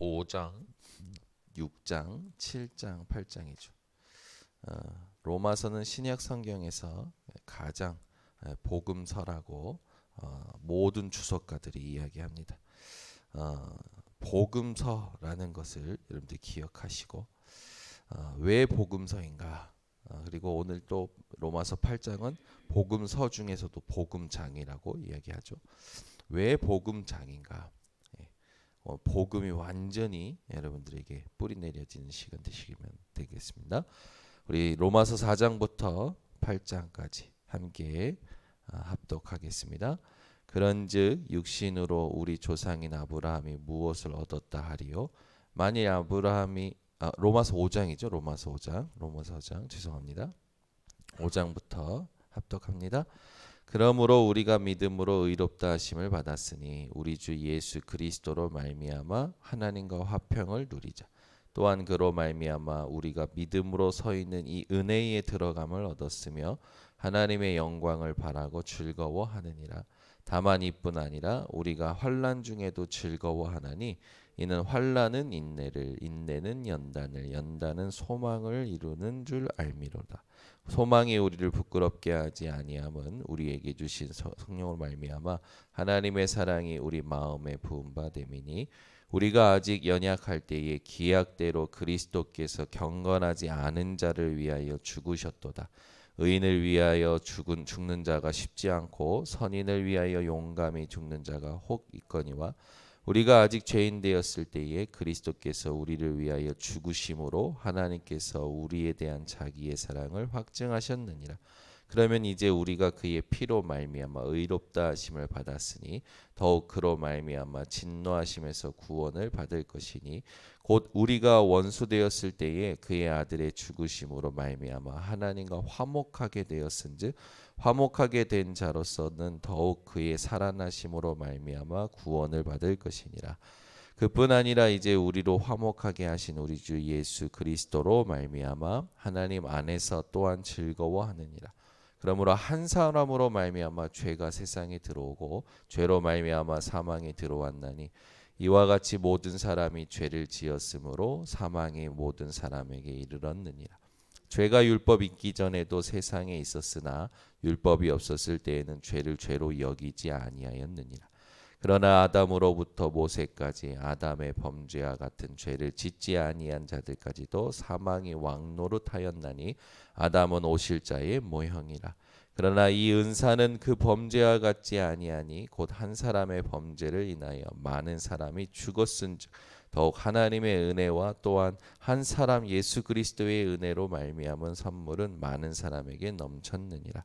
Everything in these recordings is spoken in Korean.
5장, 6장, 7장, 8장이죠. 로마서는 신약 성경에서 가장 복음서라고 모든 주석가들이 이야기합니다. 복음서라는 것을 여러분들 기억하시고 왜 복음서인가? 그리고 오늘 또 로마서 8장은 복음서 중에서도 복음장이라고 이야기하죠. 왜 복음장인가? 복음이 완전히 여러분들에게 뿌리 내려지는 시간 되시면 되겠습니다. 우리 로마서 4장부터 8장까지 함께 합독하겠습니다. 그런즉 육신으로 우리 조상인 아브라함이 무엇을 얻었다 하리요? 만일 아브라함이 로마서 5장이죠. 로마서 5장 죄송합니다. 5장부터 합독합니다. 그러므로 우리가 믿음으로 의롭다 하심을 받았으니 우리 주 예수 그리스도로 말미암아 하나님과 화평을 누리자. 또한 그로 말미암아 우리가 믿음으로 서 있는 이 은혜에 들어감을 얻었으며 하나님의 영광을 바라고 즐거워하느니라. 다만 이뿐 아니라 우리가 환난 중에도 즐거워하나니 이는 환난은 인내를, 인내는 연단을, 연단은 소망을 이루는 줄 알미로다. 소망이 우리를 부끄럽게 하지 아니함은 우리에게 주신 성령으로 말미암아 하나님의 사랑이 우리 마음에 부은 바 됨이니 우리가 아직 연약할 때에 기약대로 그리스도께서 경건하지 않은 자를 위하여 죽으셨도다. 의인을 위하여 죽는 자가 쉽지 않고 선인을 위하여 용감히 죽는 자가 혹 있거니와 우리가 아직 죄인 되었을 때에 그리스도께서 우리를 위하여 죽으심으로 하나님께서 우리에 대한 자기의 사랑을 확증하셨느니라. 그러면 이제 우리가 그의 피로 말미암아 의롭다 하심을 받았으니 더욱 그로 말미암아 진노하심에서 구원을 받을 것이니 곧 우리가 원수 되었을 때에 그의 아들의 죽으심으로 말미암아 하나님과 화목하게 되었은즉 화목하게 된 자로서는 더욱 그의 살아나심으로 말미암아 구원을 받을 것이니라. 그뿐 아니라 이제 우리로 화목하게 하신 우리 주 예수 그리스도로 말미암아 하나님 안에서 또한 즐거워하느니라. 그러므로 한 사람으로 말미암아 죄가 세상에 들어오고 죄로 말미암아 사망이 들어왔나니 이와 같이 모든 사람이 죄를 지었으므로 사망이 모든 사람에게 이르렀느니라. 죄가 율법 있기 전에도 세상에 있었으나 율법이 없었을 때에는 죄를 죄로 여기지 아니하였느니라. 그러나 아담으로부터 모세까지 아담의 범죄와 같은 죄를 짓지 아니한 자들까지도 사망이 왕노릇하였나니 아담은 오실 자의 모형이라. 그러나 이 은사는 그 범죄와 같지 아니하니 곧 한 사람의 범죄를 인하여 많은 사람이 죽었은즉 더욱 하나님의 은혜와 또한 한 사람 예수 그리스도의 은혜로 말미암은 선물은 많은 사람에게 넘쳤느니라.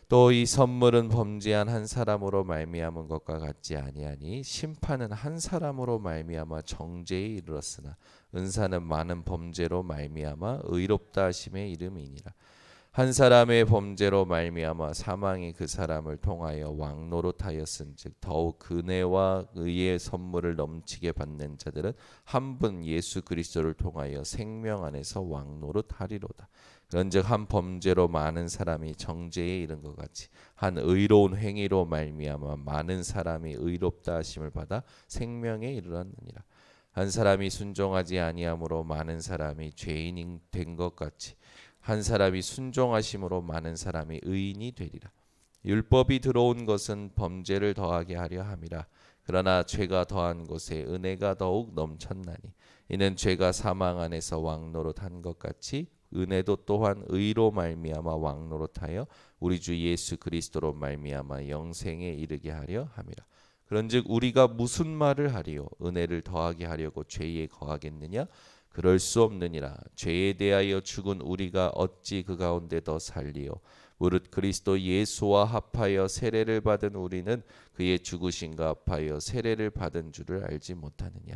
또 이 선물은 범죄한 한 사람으로 말미암은 것과 같지 아니하니 심판은 한 사람으로 말미암아 정죄에 이르렀으나 은사는 많은 범죄로 말미암아 의롭다 하심의 이름이니라. 한 사람의 범죄로 말미암아 사망이 그 사람을 통하여 왕노릇하였은즉 더욱 은혜와 의의 선물을 넘치게 받는 자들은 한 분 예수 그리스도를 통하여 생명 안에서 왕노릇하리로다. 그런즉 한 범죄로 많은 사람이 정죄에 이른 것 같이 한 의로운 행위로 말미암아 많은 사람이 의롭다 하심을 받아 생명에 이르렀느니라. 한 사람이 순종하지 아니함으로 많은 사람이 죄인이 된 것 같이 한 사람이 순종하심으로 많은 사람이 의인이 되리라. 율법이 들어온 것은 범죄를 더하게 하려 함이라. 그러나 죄가 더한 곳에 은혜가 더욱 넘쳤나니 이는 죄가 사망 안에서 왕노릇한 것 같이 은혜도 또한 의로 말미암아 왕노릇하여 우리 주 예수 그리스도로 말미암아 영생에 이르게 하려 함이라. 그런즉 우리가 무슨 말을 하리요? 은혜를 더하게 하려고 죄에 거하겠느냐? 그럴 수 없느니라. 죄에 대하여 죽은 우리가 어찌 그 가운데 더 살리요? 무릇 그리스도 예수와 합하여 세례를 받은 우리는 그의 죽으심과 합하여 세례를 받은 줄을 알지 못하느냐?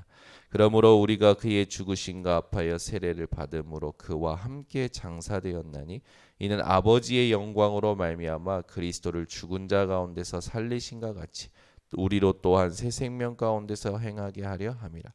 그러므로 우리가 그의 죽으심과 합하여 세례를 받음으로 그와 함께 장사되었나니 이는 아버지의 영광으로 말미암아 그리스도를 죽은 자 가운데서 살리신과 같이 우리로 또한 새 생명 가운데서 행하게 하려 함이라.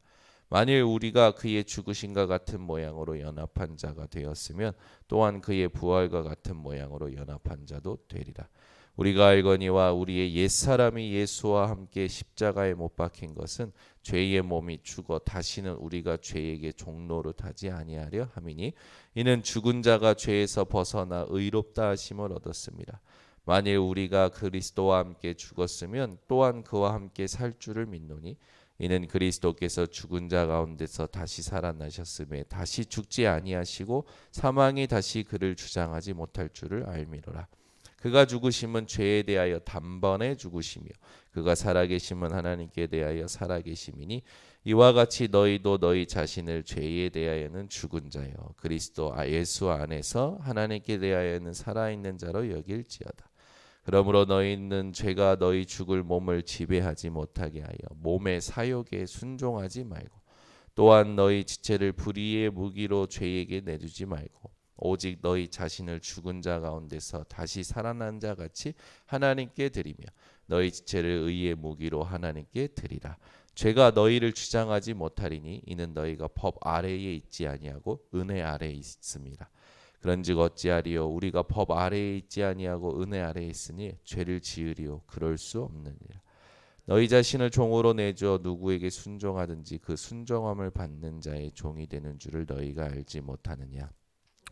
만일 우리가 그의 죽으심과 같은 모양으로 연합한 자가 되었으면 또한 그의 부활과 같은 모양으로 연합한 자도 되리라. 우리가 알거니와 우리의 옛사람이 예수와 함께 십자가에 못 박힌 것은 죄의 몸이 죽어 다시는 우리가 죄에게 종노릇하지 아니하려 함이니 이는 죽은 자가 죄에서 벗어나 의롭다 하심을 얻었습니다. 만일 우리가 그리스도와 함께 죽었으면 또한 그와 함께 살 줄을 믿노니 이는 그리스도께서 죽은 자 가운데서 다시 살아나셨음에 다시 죽지 아니하시고 사망이 다시 그를 주장하지 못할 줄을 알미로라. 그가 죽으심은 죄에 대하여 단번에 죽으시며 그가 살아계심은 하나님께 대하여 살아계심이니 이와 같이 너희도 너희 자신을 죄에 대하여는 죽은 자요 그리스도 예수 안에서 하나님께 대하여는 살아있는 자로 여길지어다. 그러므로 너희는 죄가 너희 죽을 몸을 지배하지 못하게 하여 몸의 사욕에 순종하지 말고 또한 너희 지체를 불의의 무기로 죄에게 내주지 말고 오직 너희 자신을 죽은 자 가운데서 다시 살아난 자 같이 하나님께 드리며 너희 지체를 의의 무기로 하나님께 드리라. 죄가 너희를 주장하지 못하리니 이는 너희가 법 아래에 있지 아니하고 은혜 아래에 있음이라. 그런즉 어찌하리요 우리가 법 아래에 있지 아니하고 은혜 아래에 있으니 죄를 지으리요 그럴 수 없느니라. 너희 자신을 종으로 내줘 누구에게 순종하든지 그 순종함을 받는 자의 종이 되는 줄을 너희가 알지 못하느냐.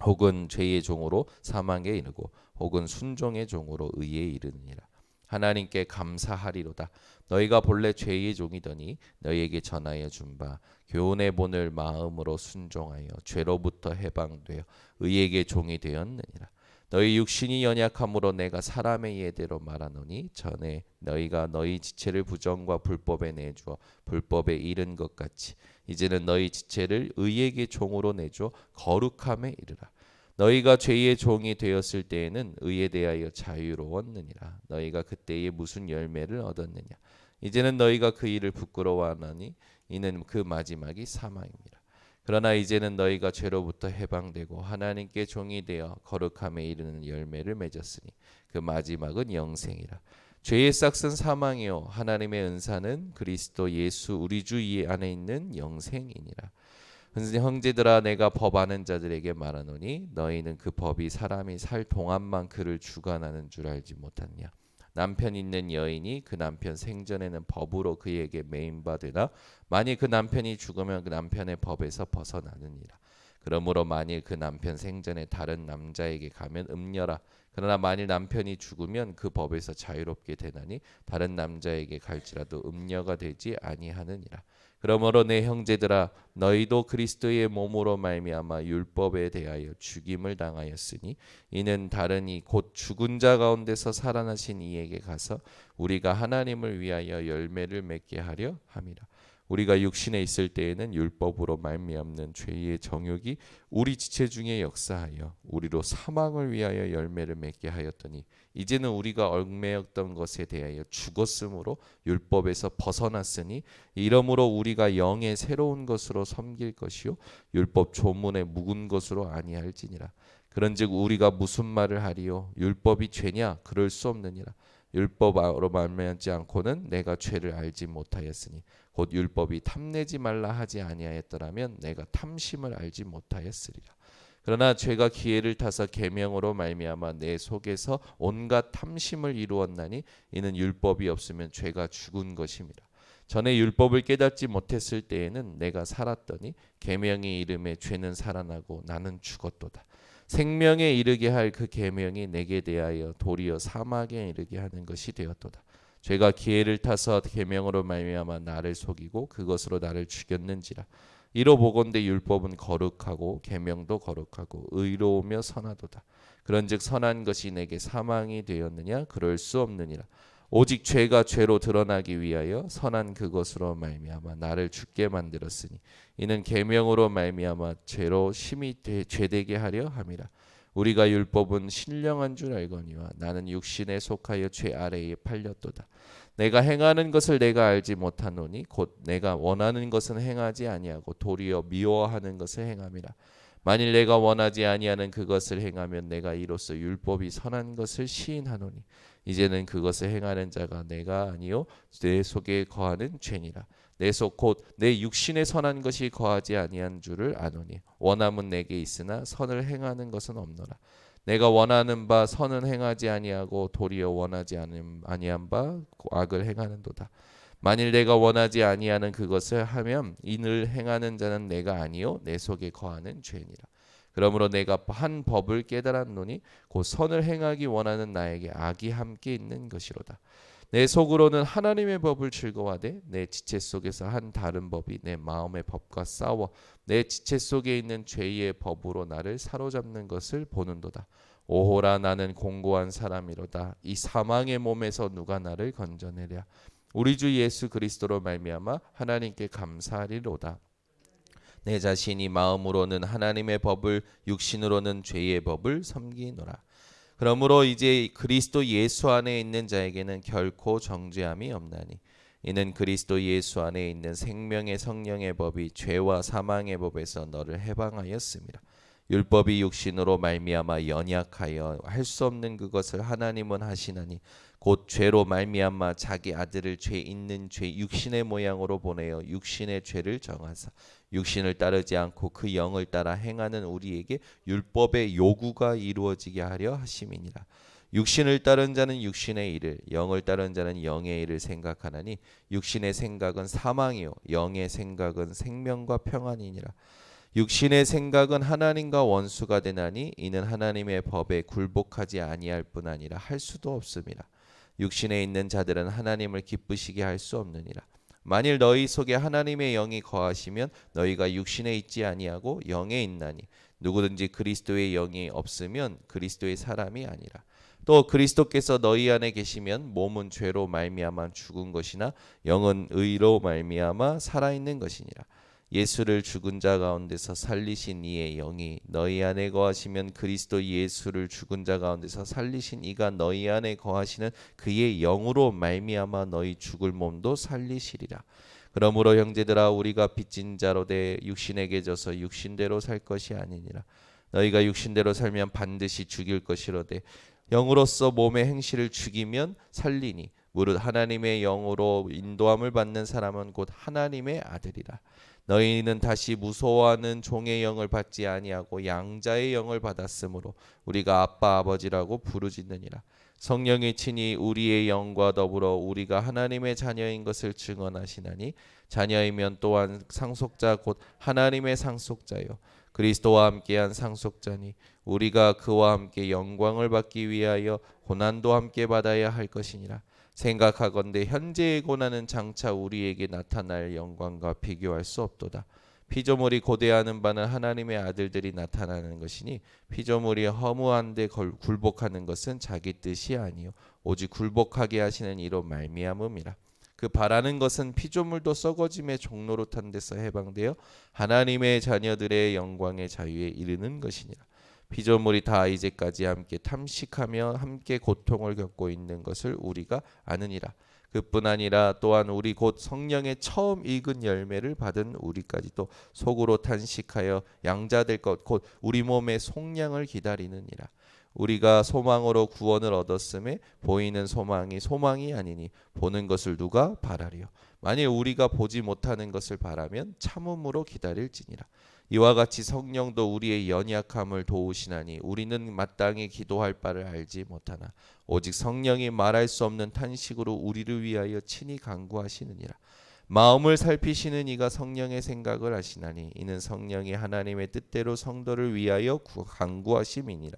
혹은 죄의 종으로 사망에 이르고 혹은 순종의 종으로 의에 이르느니라. 하나님께 감사하리로다. 너희가 본래 죄의 종이더니 너희에게 전하여 준 바 교훈의 본을 마음으로 순종하여 죄로부터 해방되어 의에게 종이 되었느니라. 너희 육신이 연약함으로 내가 사람의 예대로 말하노니 전에 너희가 너희 지체를 부정과 불법에 내주어 불법에 이른 것 같이 이제는 너희 지체를 의에게 종으로 내줘 거룩함에 이르라. 너희가 죄의 종이 되었을 때에는 의에 대하여 자유로웠느니라. 너희가 그때에 무슨 열매를 얻었느냐. 이제는 너희가 그 일을 부끄러워하나니 이는 그 마지막이 사망입니다. 그러나 이제는 너희가 죄로부터 해방되고 하나님께 종이 되어 거룩함에 이르는 열매를 맺었으니 그 마지막은 영생이라. 죄의 싹은 사망이요 하나님의 은사는 그리스도 예수 우리 주 안에 있는 영생이니라. 형제들아 내가 법 아는 자들에게 말하노니 너희는 그 법이 사람이 살 동안만 그를 주관하는 줄 알지 못하느냐. 남편 있는 여인이 그 남편 생전에는 법으로 그에게 매인받으나 만일 그 남편이 죽으면 그 남편의 법에서 벗어나느니라. 그러므로 만일 그 남편 생전에 다른 남자에게 가면 음녀라. 그러나 만일 남편이 죽으면 그 법에서 자유롭게 되나니 다른 남자에게 갈지라도 음녀가 되지 아니하느니라. 그러므로 내 형제들아 너희도 그리스도의 몸으로 말미암아 율법에 대하여 죽임을 당하였으니 이는 다른이 곧 죽은 자 가운데서 살아나신 이에게 가서 우리가 하나님을 위하여 열매를 맺게 하려 함이라. 우리가 육신에 있을 때에는 율법으로 말미암는 죄의 정욕이 우리 지체 중에 역사하여 우리로 사망을 위하여 열매를 맺게 하였더니 이제는 우리가 얽매였던 것에 대하여 죽었으므로 율법에서 벗어났으니 이러므로 우리가 영의 새로운 것으로 섬길 것이요 율법 조문의 묵은 것으로 아니할지니라. 그런즉 우리가 무슨 말을 하리요 율법이 죄냐 그럴 수 없느니라. 율법으로 말미암지 않고는 내가 죄를 알지 못하였으니 곧 율법이 탐내지 말라 하지 아니하였더라면 내가 탐심을 알지 못하였으리라. 그러나 죄가 기회를 타서 계명으로 말미암아 내 속에서 온갖 탐심을 이루었나니 이는 율법이 없으면 죄가 죽은 것임이라. 전에 율법을 깨닫지 못했을 때에는 내가 살았더니 계명의 이름에 죄는 살아나고 나는 죽었도다. 생명에 이르게 할 그 계명이 내게 대하여 도리어 사망에 이르게 하는 것이 되었도다. 죄가 기회를 타서 계명으로 말미암아 나를 속이고 그것으로 나를 죽였는지라. 이로 보건대 율법은 거룩하고 계명도 거룩하고 의로우며 선하도다. 그런즉 선한 것이 내게 사망이 되었느냐 그럴 수 없느니라. 오직 죄가 죄로 드러나기 위하여 선한 그것으로 말미암아 나를 죽게 만들었으니 이는 계명으로 말미암아 죄로 심히 죄되게 하려 함이라. 우리가 율법은 신령한 줄 알거니와 나는 육신에 속하여 죄 아래에 팔렸도다. 내가 행하는 것을 내가 알지 못하노니 곧 내가 원하는 것은 행하지 아니하고 도리어 미워하는 것을 행함이라. 만일 내가 원하지 아니하는 그것을 행하면 내가 이로써 율법이 선한 것을 시인하노니 이제는 그것을 행하는 자가 내가 아니요 내 속에 거하는 죄니라. 내 속 곧 내 육신에 선한 것이 거하지 아니한 줄을 아노니 원함은 내게 있으나 선을 행하는 것은 없노라. 내가 원하는 바 선은 행하지 아니하고 도리어 원하지 아니한 바 악을 행하는도다. 만일 내가 원하지 아니하는 그것을 하면 이를 행하는 자는 내가 아니요 내 속에 거하는 죄니라. 그러므로 내가 한 법을 깨달았노니 곧 선을 행하기 원하는 나에게 악이 함께 있는 것이로다. 내 속으로는 하나님의 법을 즐거워하되 내 지체 속에서 한 다른 법이 내 마음의 법과 싸워 내 지체 속에 있는 죄의 법으로 나를 사로잡는 것을 보는도다. 오호라 나는 공고한 사람이로다. 이 사망의 몸에서 누가 나를 건져내랴. 우리 주 예수 그리스도로 말미암아 하나님께 감사하리로다. 내 자신이 마음으로는 하나님의 법을 육신으로는 죄의 법을 섬기노라. 그러므로 이제 그리스도 예수 안에 있는 자에게는 결코 정죄함이 없나니 이는 그리스도 예수 안에 있는 생명의 성령의 법이 죄와 사망의 법에서 너를 해방하였습니다. 율법이 육신으로 말미암아 연약하여 할 수 없는 그것을 하나님은 하시나니 곧 죄로 말미암아 자기 아들을 죄 있는 죄 육신의 모양으로 보내어 육신의 죄를 정하사 육신을 따르지 않고 그 영을 따라 행하는 우리에게 율법의 요구가 이루어지게 하려 하심이니라. 육신을 따른 자는 육신의 일을 영을 따른 자는 영의 일을 생각하나니 육신의 생각은 사망이요 영의 생각은 생명과 평안이니라. 육신의 생각은 하나님과 원수가 되나니 이는 하나님의 법에 굴복하지 아니할 뿐 아니라 할 수도 없음이라. 육신에 있는 자들은 하나님을 기쁘시게 할 수 없느니라. 만일 너희 속에 하나님의 영이 거하시면 너희가 육신에 있지 아니하고 영에 있나니 누구든지 그리스도의 영이 없으면 그리스도의 사람이 아니라. 또 그리스도께서 너희 안에 계시면 몸은 죄로 말미암아 죽은 것이나 영은 의로 말미암아 살아있는 것이니라. 예수를 죽은 자 가운데서 살리신 이의 영이 너희 안에 거하시면 그리스도 예수를 죽은 자 가운데서 살리신 이가 너희 안에 거하시는 그의 영으로 말미암아 너희 죽을 몸도 살리시리라. 그러므로 형제들아 우리가 빚진 자로 돼 육신에게 져서 육신대로 살 것이 아니니라. 너희가 육신대로 살면 반드시 죽일 것이로되 영으로서 몸의 행실을 죽이면 살리니 무릇 하나님의 영으로 인도함을 받는 사람은 곧 하나님의 아들이라. 너희는 다시 무서워하는 종의 영을 받지 아니하고 양자의 영을 받았으므로 우리가 아빠 아버지라고 부르짖느니라. 성령이 친히 우리의 영과 더불어 우리가 하나님의 자녀인 것을 증언하시나니 자녀이면 또한 상속자 곧 하나님의 상속자요 그리스도와 함께한 상속자니 우리가 그와 함께 영광을 받기 위하여 고난도 함께 받아야 할 것이니라. 생각하건대 현재의 고난은 장차 우리에게 나타날 영광과 비교할 수 없도다. 피조물이 고대하는 바는 하나님의 아들들이 나타나는 것이니 피조물이 허무한데 굴복하는 것은 자기 뜻이 아니요 오직 굴복하게 하시는 이로 말미암음이라. 그 바라는 것은 피조물도 썩어짐의 종노릇한 데서 해방되어 하나님의 자녀들의 영광의 자유에 이르는 것이니라. 피조물이 다 이제까지 함께 탐식하며 함께 고통을 겪고 있는 것을 우리가 아느니라. 그뿐 아니라 또한 우리 곧 성령의 처음 익은 열매를 받은 우리까지도 속으로 탄식하여 양자될 것 곧 우리 몸의 속량을 기다리느니라. 우리가 소망으로 구원을 얻었음에 보이는 소망이 아니니 보는 것을 누가 바라리요. 만일 우리가 보지 못하는 것을 바라면 참음으로 기다릴지니라. 이와 같이 성령도 우리의 연약함을 도우시나니 우리는 마땅히 기도할 바를 알지 못하나 오직 성령이 말할 수 없는 탄식으로 우리를 위하여 친히 간구하시느니라. 마음을 살피시는 이가 성령의 생각을 아시나니 이는 성령이 하나님의 뜻대로 성도를 위하여 간구하심이니라.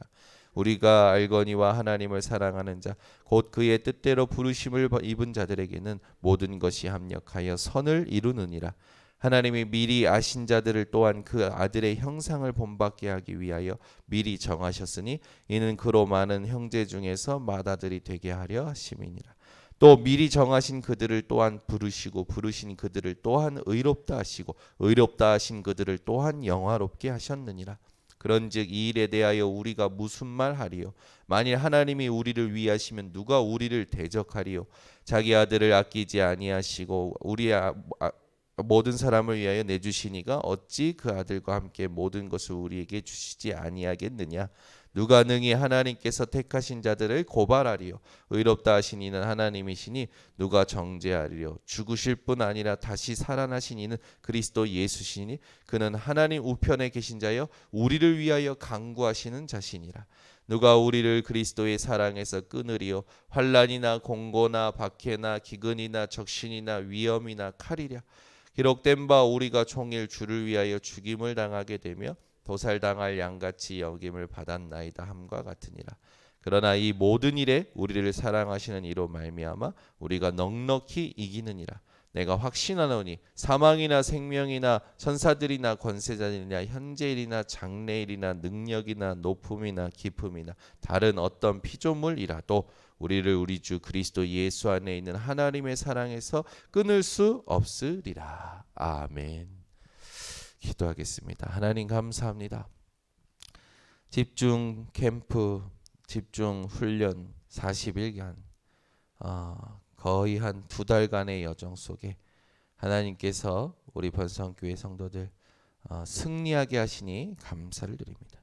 우리가 알거니와 하나님을 사랑하는 자 곧 그의 뜻대로 부르심을 입은 자들에게는 모든 것이 합력하여 선을 이루느니라. 하나님이 미리 아신 자들을 또한 그 아들의 형상을 본받게 하기 위하여 미리 정하셨으니 이는 그로 많은 형제 중에서 맏아들이 되게 하려 하심이니라. 또 미리 정하신 그들을 또한 부르시고 부르신 그들을 또한 의롭다 하시고 의롭다 하신 그들을 또한 영화롭게 하셨느니라. 그런즉 이 일에 대하여 우리가 무슨 말 하리요? 만일 하나님이 우리를 위하시면 누가 우리를 대적하리요? 자기 아들을 아끼지 아니하시고 우리 모든 사람을 위하여 내주시니가 어찌 그 아들과 함께 모든 것을 우리에게 주시지 아니하겠느냐? 누가 능히 하나님께서 택하신 자들을 고발하리요? 의롭다 하신 이는 하나님이시니 누가 정죄하리요? 죽으실 뿐 아니라 다시 살아나신 이는 그리스도 예수시니 그는 하나님 우편에 계신 자여 우리를 위하여 간구하시는 자시니라. 누가 우리를 그리스도의 사랑에서 끊으리요? 환난이나 공고나 박해나 기근이나 적신이나 위험이나 칼이랴. 기록된 바 우리가 종일 주를 위하여 죽임을 당하게 되며 도살당할 양같이 여김을 받았나이다 함과 같으니라. 그러나 이 모든 일에 우리를 사랑하시는 이로 말미암아 우리가 넉넉히 이기느니라. 내가 확신하노니 사망이나 생명이나 천사들이나 권세자들이나 현재일이나 장래일이나 능력이나 높음이나 깊음이나 다른 어떤 피조물이라도 우리를 우리 주 그리스도 예수 안에 있는 하나님의 사랑에서 끊을 수 없으리라. 아멘. 기도하겠습니다. 하나님 감사합니다. 집중 캠프, 집중 훈련 40일간 거의 한 2달간의 여정 속에 하나님께서 우리 번성교회 성도들 승리하게 하시니 감사를 드립니다.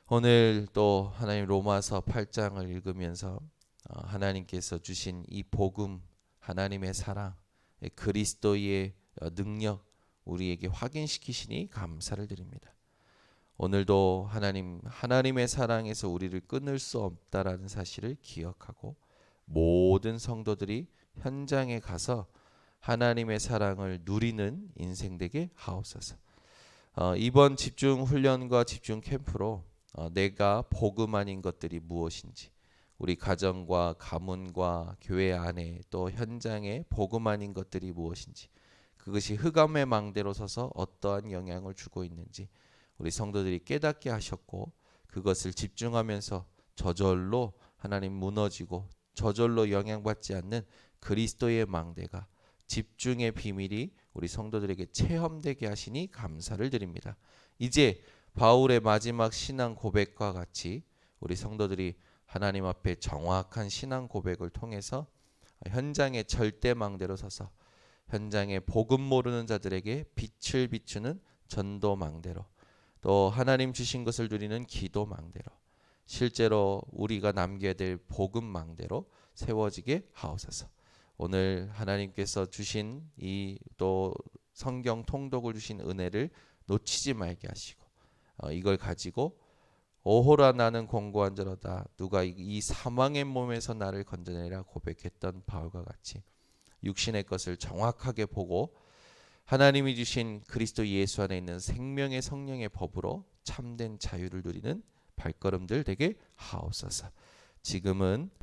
오늘 또 하나님 로마서 8장을 읽으면서 하나님께서 주신 이 복음, 하나님의 사랑, 그리스도의 능력 우리에게 확인시키시니 감사를 드립니다. 오늘도 하나님의 사랑에서 우리를 끊을 수 없다라는 사실을 기억하고 모든 성도들이 현장에 가서 하나님의 사랑을 누리는 인생 되게 하옵소서. 이번 집중 훈련과 집중 캠프로 내가 복음 아닌 것들이 무엇인지, 우리 가정과 가문과 교회 안에 또 현장에 복음 아닌 것들이 무엇인지, 그것이 흑암의 망대로 서서 어떠한 영향을 주고 있는지 우리 성도들이 깨닫게 하셨고, 그것을 집중하면서 저절로 하나님 무너지고 저절로 영향받지 않는 그리스도의 망대가, 집중의 비밀이 우리 성도들에게 체험되게 하시니 감사를 드립니다. 이제 바울의 마지막 신앙 고백과 같이 우리 성도들이 하나님 앞에 정확한 신앙 고백을 통해서 현장의 절대 망대로 서서 현장에 복음 모르는 자들에게 빛을 비추는 전도 망대로, 또 하나님 주신 것을 누리는 기도 망대로, 실제로 우리가 남겨야 될 복음 망대로 세워지게 하옵소서. 오늘 하나님께서 주신 이 또 성경 통독을 주신 은혜를 놓치지 말게 하시고, 이걸 가지고 오호라 나는 공고한자로다, 누가 이 사망의 몸에서 나를 건져내라 고백했던 바울과 같이 육신의 것을 정확하게 보고 하나님이 주신 그리스도 예수 안에 있는 생명의 성령의 법으로 참된 자유를 누리는 발걸음들 되게 하옵소서. 지금은